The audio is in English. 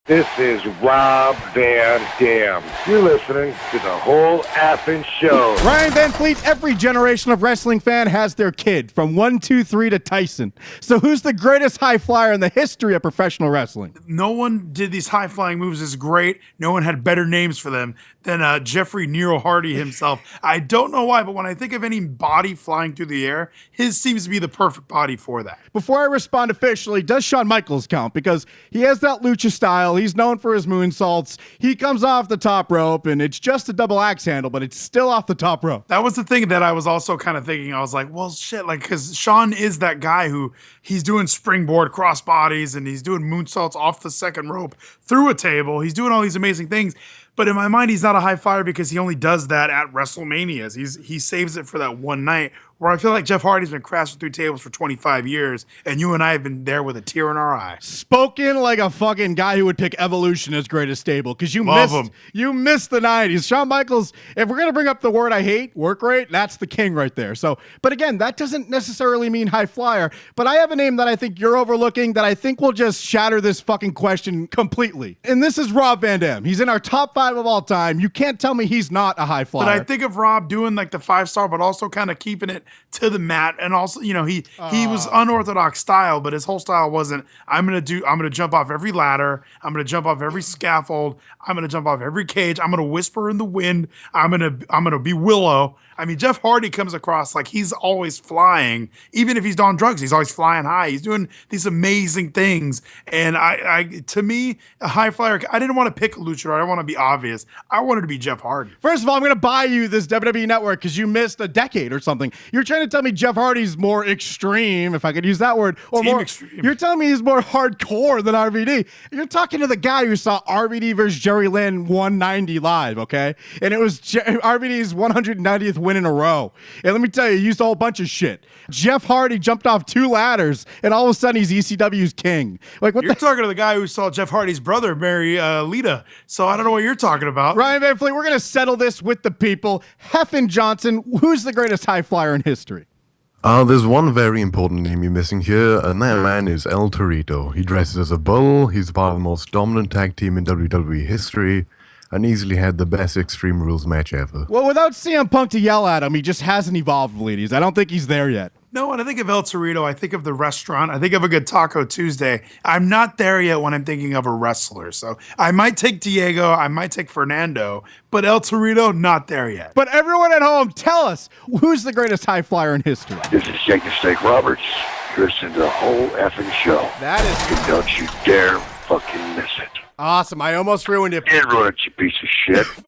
This is Rob Van Dam. You're listening to the whole effing show. Ryan Van Fleet, every generation of wrestling fan has their kid, from 1, 2, 3 to Tyson. So who's the greatest high flyer in the history of professional wrestling? No one did these high-flying moves as great. No one had better names for them than Jeffrey Nero Hardy himself. I don't know why, but when I think of any body flying through the air, his seems to be the perfect body for that. Before I respond officially, does Shawn Michaels count? Because he has that lucha style. He's known for his moonsaults. He comes off the top rope, and it's just a double axe handle, but it's still off the top rope. That was the thing that I was also kind of thinking. I was like, well, shit, like, because Shawn is that guy who he's doing springboard cross bodies and he's doing moonsaults off the second rope through a table. He's doing all these amazing things. But in my mind, he's not a high flyer because he only does that at WrestleManias. He saves it for that one night where I feel like Jeff Hardy's been crashing through tables for 25 years, and you and I have been there with a tear in our eye. Spoken like a fucking guy who would pick Evolution as greatest stable, because you missed the 90s. Shawn Michaels, if we're going to bring up the word I hate, work rate, that's the king right there. So, but again, that doesn't necessarily mean high flyer, but I have a name that I think you're overlooking that I think will just shatter this fucking question completely. And this is Rob Van Dam. He's in our top 5 of all time. You can't tell me he's not a high flyer. But I think of Rob doing like the 5-star, but also kind of keeping it to the mat, and also, you know, he was unorthodox style, but his whole style wasn't, I'm gonna jump off every ladder, I'm gonna jump off every scaffold, I'm gonna jump off every cage, I'm gonna whisper in the wind, I'm gonna be Willow. I mean, Jeff Hardy comes across like he's always flying, even if he's on drugs, he's always flying high. He's doing these amazing things, and to me, a high flyer. I didn't want to pick a luchador. I don't want to be obvious. I wanted to be Jeff Hardy. First of all, I'm going to buy you this WWE Network because you missed a decade or something. You're trying to tell me Jeff Hardy's more extreme, if I could use that word, or Team more extreme. You're telling me he's more hardcore than RVD. You're talking to the guy who saw RVD versus Jerry Lynn 190 live, okay? And it was RVD's 190th win in a row. And let me tell you, he used a whole bunch of shit. Jeff Hardy jumped off 2 ladders, and all of a sudden he's ECW's king. Like, what? You're talking to the guy who saw Jeff Hardy's brother marry Lita. So I don't know what you're talking about. Ryan Van Fleet, we're going to settle this with the people. Heffin Johnson, who's the greatest high flyer in history? There's one very important name you're missing here, and that man is El Torito. He dresses as a bull, he's part of the most dominant tag team in WWE history, and easily had the best Extreme Rules match ever. Well, without CM Punk to yell at him, he just hasn't evolved, ladies. I don't think he's there yet. No, when I think of El Torito, I think of the restaurant. I think of a good Taco Tuesday. I'm not there yet when I'm thinking of a wrestler. So I might take Diego, I might take Fernando, but El Torito, not there yet. But everyone at home, tell us, who's the greatest high flyer in history? This is Jake the Snake Roberts. You're listening to the whole effing show. That is... And don't you dare fucking miss it. Awesome. I almost ruined it. And ruin it, you piece of shit.